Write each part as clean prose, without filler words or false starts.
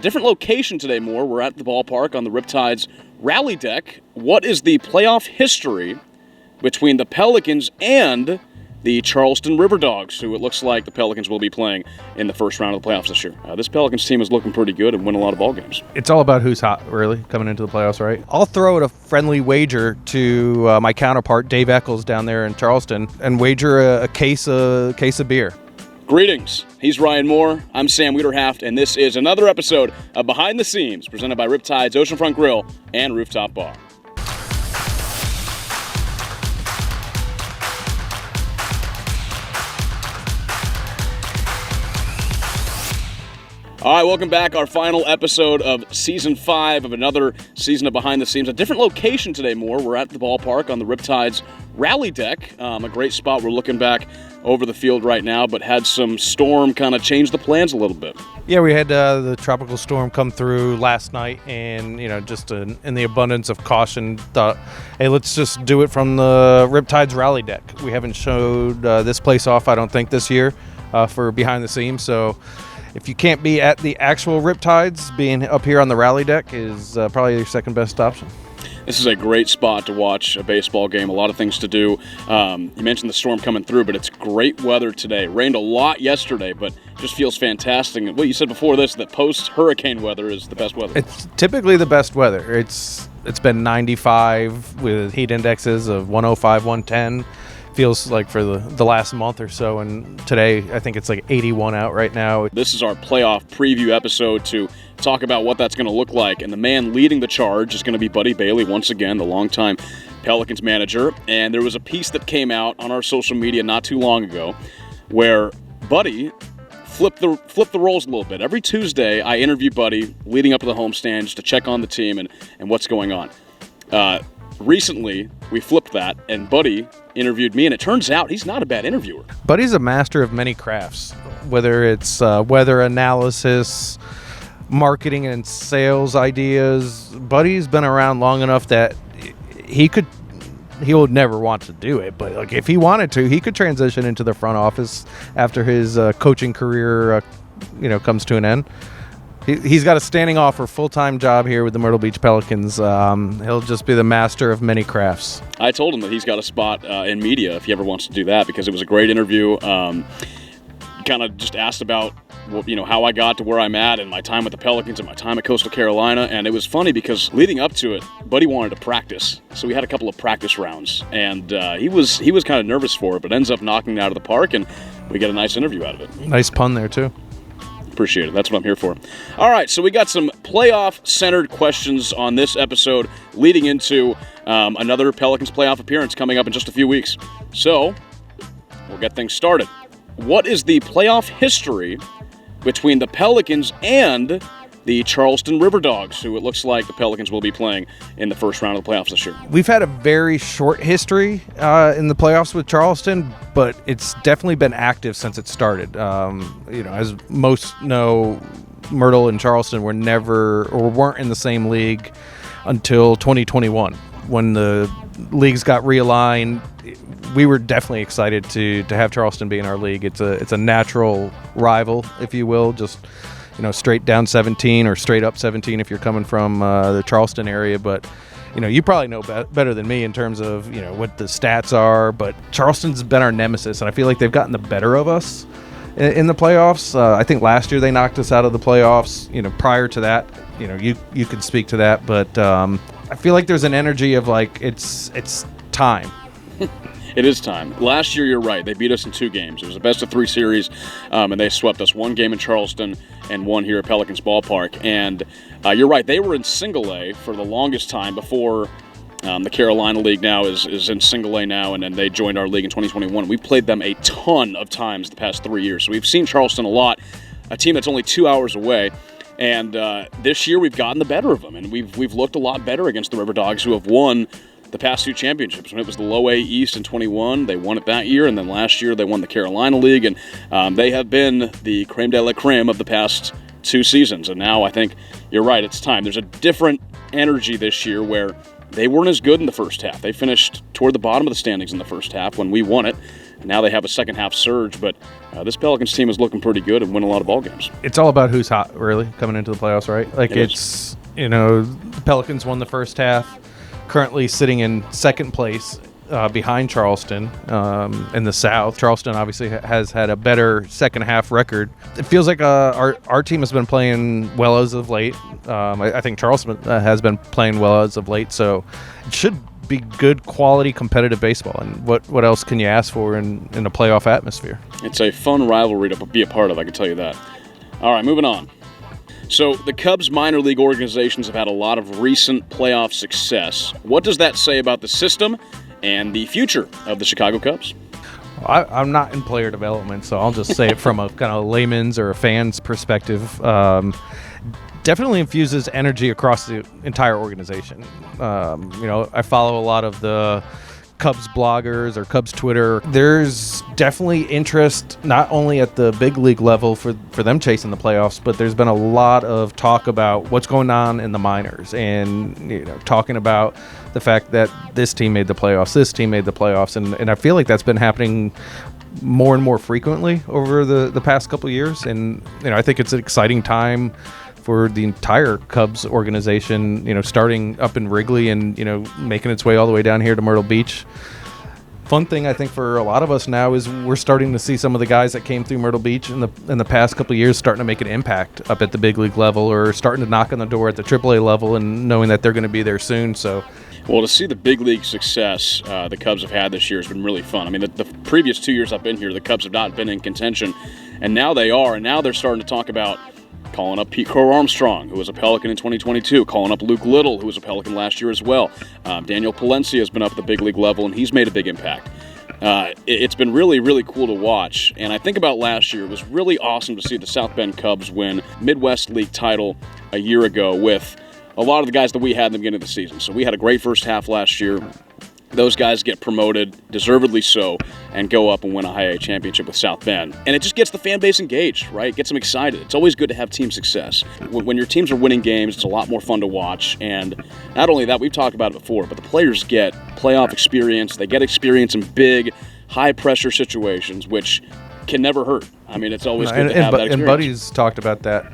Different location today, Moore. We're at the ballpark on the RipTydz rally deck. What is the playoff history between the Pelicans and the Charleston RiverDogs, who it looks like the Pelicans will be playing in the first round of the playoffs this year? This Pelicans team is looking pretty good and win a lot of ball games. It's all about who's hot, really, coming into the playoffs, right? I'll throw out a friendly wager to my counterpart, Dave Eccles, down there in Charleston, and wager a case of beer. Greetings. He's Ryan Moore. I'm Sam Weiderhaft, and this is another episode of Behind the Seams, presented by RipTydz Oceanfront Grill and Rooftop Bar. All right, welcome back. Our final episode of Season 5 of another season of Behind the Seams. A different location today, Moore. We're at the ballpark on the RipTydz rally deck. A great spot. We're looking back over the field right now, but had some storm kind of change the plans a little bit. Yeah, we had the tropical storm come through last night, and just in the abundance of caution, thought, hey, let's just do it from the RipTydz rally deck. We haven't showed this place off, I don't think, this year for Behind the Seams, so if you can't be at the actual RipTydz, being up here on the rally deck is probably your second best option. This is a great spot to watch a baseball game. A lot of things to do. You mentioned the storm coming through, but it's great weather today. Rained a lot yesterday, but just feels fantastic. And what you said before this, that post-hurricane weather is the best weather. It's typically the best weather. It's been 95 with heat indexes of 105, 110. Feels like for the last month or so, and today I think it's like 81 out right now. This is our playoff preview episode to talk about what that's going to look like, and the man leading the charge is going to be Buddy Bailey once again, the longtime Pelicans manager. And there was a piece that came out on our social media not too long ago where Buddy flipped the roles a little bit. Every Tuesday I interview Buddy leading up to the homestand just to check on the team and what's going on. Recently, we flipped that, and Buddy interviewed me, and it turns out he's not a bad interviewer. Buddy's a master of many crafts, whether it's weather analysis, marketing and sales ideas. Buddy's been around long enough that he would never want to do it, but like if he wanted to, he could transition into the front office after his coaching career comes to an end. He's got a standing offer, full-time job here with the Myrtle Beach Pelicans. He'll just be the master of many crafts. I told him that he's got a spot in media if he ever wants to do that, because it was a great interview. Kind of just asked about how I got to where I'm at and my time with the Pelicans and my time at Coastal Carolina. And it was funny because leading up to it, Buddy wanted to practice. So we had a couple of practice rounds. And he was kind of nervous for it, but ends up knocking it out of the park, and we get a nice interview out of it. Nice pun there, too. Appreciate it. That's what I'm here for. All right, so we got some playoff-centered questions on this episode leading into another Pelicans playoff appearance coming up in just a few weeks. So we'll get things started. What is the playoff history between the Pelicans and the Charleston RiverDogs, who it looks like the Pelicans will be playing in the first round of the playoffs this year? We've had a very short history in the playoffs with Charleston, but it's definitely been active since it started. As most know, Myrtle and Charleston weren't in the same league until 2021. When the leagues got realigned, we were definitely excited to have Charleston be in our league. It's a natural rival, if you will, just straight down 17 or straight up 17 if you're coming from the Charleston area. But, you probably know better than me in terms of, what the stats are. But Charleston's been our nemesis, and I feel like they've gotten the better of us in the playoffs. I think last year they knocked us out of the playoffs. Prior to that, you can speak to that. But I feel like there's an energy of like it's time. It is time. Last year, you're right. They beat us in 2 games. It was a best-of-3 series, and they swept us 1 game in Charleston and 1 here at Pelicans Ballpark. And you're right. They were in Single A for the longest time before the Carolina League now is in Single A now, and then they joined our league in 2021. We played them a ton of times the past 3 years. So we've seen Charleston a lot, a team that's only 2 hours away. And this year, we've gotten the better of them, and we've looked a lot better against the RiverDogs, who have won the past 2 championships. When it was the Low A East in 21, they won it that year, and then last year they won the Carolina League, and they have been the creme de la creme of the past 2 seasons. And now I think you're right, it's time. There's a different energy this year where they weren't as good in the first half. They finished toward the bottom of the standings in the first half when we won it. Now they have a second half surge, but this Pelicans team is looking pretty good and win a lot of ball games. It's all about who's hot, really, coming into the playoffs, right? Like it's, the Pelicans won the first half, currently sitting in second place behind Charleston in the South. Charleston obviously has had a better second half record. It feels like our team has been playing well as of late. I think Charleston has been playing well as of late, so it should be good quality competitive baseball. And what else can you ask for in a playoff atmosphere? It's a fun rivalry to be a part of, I can tell you that. All right, moving on. So the Cubs minor league organizations have had a lot of recent playoff success. What does that say about the system and the future of the Chicago Cubs? I'm not in player development, so I'll just say it from a kind of layman's or a fan's perspective. Definitely infuses energy across the entire organization. I follow a lot of the Cubs bloggers or Cubs Twitter. There's definitely interest not only at the big league level for them chasing the playoffs, but there's been a lot of talk about what's going on in the minors and talking about the fact that this team made the playoffs, and I feel like that's been happening more and more frequently over the past couple of years. And I think it's an exciting time for the entire Cubs organization, starting up in Wrigley and, making its way all the way down here to Myrtle Beach. Fun thing, I think, for a lot of us now is we're starting to see some of the guys that came through Myrtle Beach in the past couple of years starting to make an impact up at the big league level or starting to knock on the door at the AAA level and knowing that they're going to be there soon. So, well, to see the big league success the Cubs have had this year has been really fun. I mean, the previous 2 years I've been here, the Cubs have not been in contention, and now they are, and now they're starting to talk about calling up Pete Crow Armstrong, who was a Pelican in 2022, calling up Luke Little, who was a Pelican last year as well. Daniel Palencia has been up at the big league level, and he's made a big impact. It's been really, really cool to watch. And I think about last year, it was really awesome to see the South Bend Cubs win Midwest League title a year ago with a lot of the guys that we had in the beginning of the season. So we had a great first half last year. Those guys get promoted, deservedly so, and go up and win a high A championship with South Bend. And it just gets the fan base engaged, right? It gets them excited. It's always good to have team success. When your teams are winning games, it's a lot more fun to watch. And not only that, we've talked about it before, but the players get playoff experience. They get experience in big, high-pressure situations, which can never hurt. I mean, it's always good to have that experience. And Buddy's talked about that,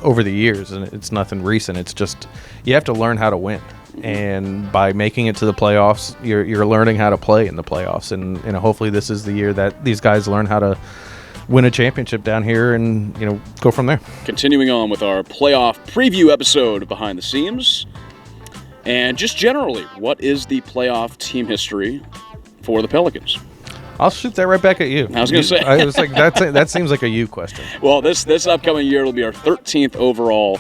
over the years, and it's nothing recent. It's just you have to learn how to win. And by making it to the playoffs, you're learning how to play in the playoffs. And hopefully this is the year that these guys learn how to win a championship down here and, go from there. Continuing on with our playoff preview episode of Behind the Seams. And just generally, what is the playoff team history for the Pelicans? I'll shoot that right back at you. I was going to say. I was like, that seems like a you question. Well, this upcoming year will be our 13th overall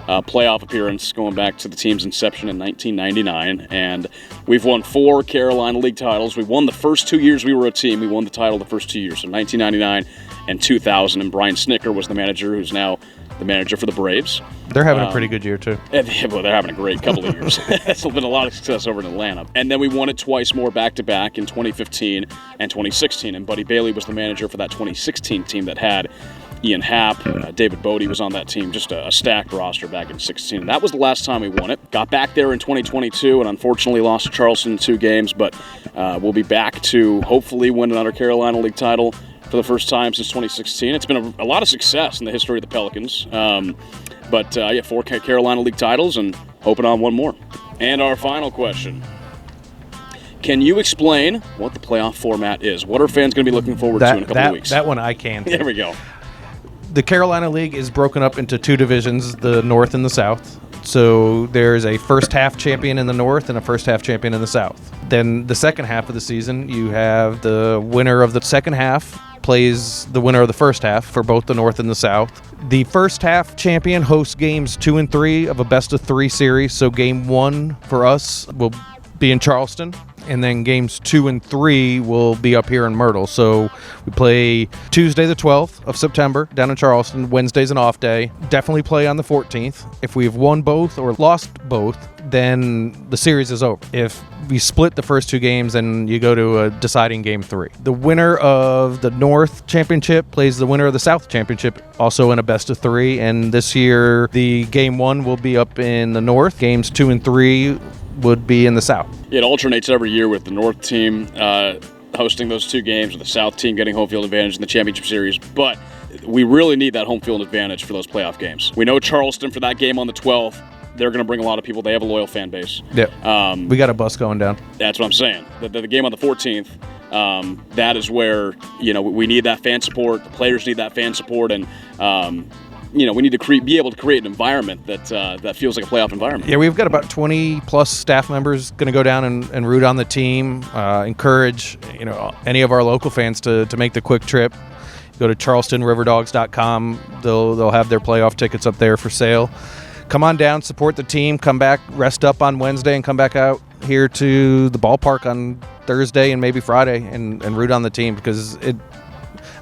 playoff appearance going back to the team's inception in 1999, and we've won 4 Carolina League titles. We won the first 2 years we were a team. We won the title the first 2 years, so 1999 and 2000, and Brian Snicker was the manager, who's now the manager for the Braves. They're having a pretty good year, too. Well, they're having a great couple of years. It's been a lot of success over in Atlanta. And then we won it twice more back-to-back in 2015 and 2016, and Buddy Bailey was the manager for that 2016 team that had Ian Happ, David Bodie was on that team, just a stacked roster back in 16. That was the last time we won it. Got back there in 2022 and unfortunately lost to Charleston in 2 games, but we'll be back to hopefully win another Carolina League title for the first time since 2016. It's been a lot of success in the history of the Pelicans. 4 Carolina League titles and hoping on one more. And our final question. Can you explain what the playoff format is? What are fans going to be looking forward to in a couple of weeks? That one I can. There we go. The Carolina League is broken up into 2 divisions, the North and the South. So there's a first half champion in the North and a first half champion in the South. Then the second half of the season, you have the winner of the second half plays the winner of the first half for both the North and the South. The first half champion hosts games 2 and 3 of a best of 3 series. So game 1 for us will be in Charleston, and then games 2 and 3 will be up here in Myrtle. So we play Tuesday the 12th of September down in Charleston. Wednesday's an off day. Definitely play on the 14th. If we've won both or lost both, then the series is over. If we split the first 2 games, then you go to a deciding game 3. The winner of the North Championship plays the winner of the South Championship, also in a best of 3. And this year, the game 1 will be up in the North. Games 2 and 3 would be in the South. It alternates every year with the North team. hosting those 2 games, with the South team getting home field advantage in the championship series, but we really need that home field advantage for those playoff games. We know Charleston for that game on the 12th. They're going to bring a lot of people. They have a loyal fan base. Yeah. We got a bus going down. That's what I'm saying. The game on the 14th, that is where, we need that fan support. The players need that fan support, and we need to be able to create an environment that feels like a playoff environment. Yeah, we've got about 20 plus staff members going to go down and root on the team. Encourage any of our local fans to make the quick trip. Go to charlestonriverdogs.com. They'll have their playoff tickets up there for sale. Come on down, support the team, come back, rest up on Wednesday, and come back out here to the ballpark on Thursday and maybe Friday and root on the team, because it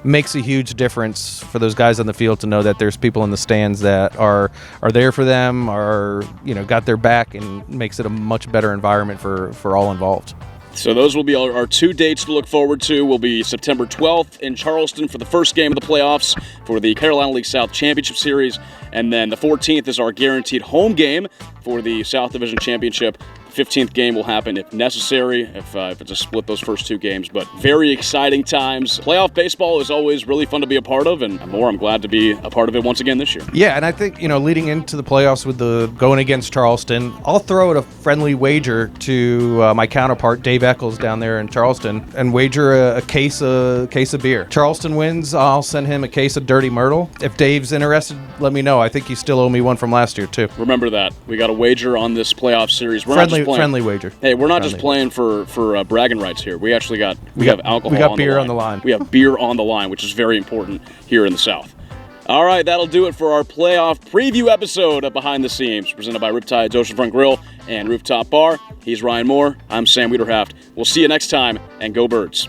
makes a huge difference for those guys on the field to know that there's people in the stands that are there for them, got their back, and makes it a much better environment for all involved. So those will be our 2 dates to look forward to. Will be September 12th in Charleston for the first game of the playoffs for the Carolina League South Championship Series, and then the 14th is our guaranteed home game for the South Division Championship. 15th game will happen if necessary, if it's a split those first 2 games. But very exciting times. Playoff baseball is always really fun to be a part of, and I'm glad to be a part of it once again this year. Yeah, and I think, leading into the playoffs with the going against Charleston, I'll throw out a friendly wager to my counterpart, Dave Eccles, down there in Charleston, and wager a case of beer. Charleston wins, I'll send him a case of Dirty Myrtle. If Dave's interested, let me know. I think you still owe me one from last year, too. Remember that. We got a wager on this playoff series. Friendly wager. Hey, we're not just playing for bragging rights here. We actually have alcohol. We got beer on the line. We have beer on the line, which is very important here in the South. All right, that'll do it for our playoff preview episode of Behind the Scenes, presented by RipTydz Oceanfront Grill and Rooftop Bar. He's Ryan Moore. I'm Sam Weiderhaft. We'll see you next time, and go Birds.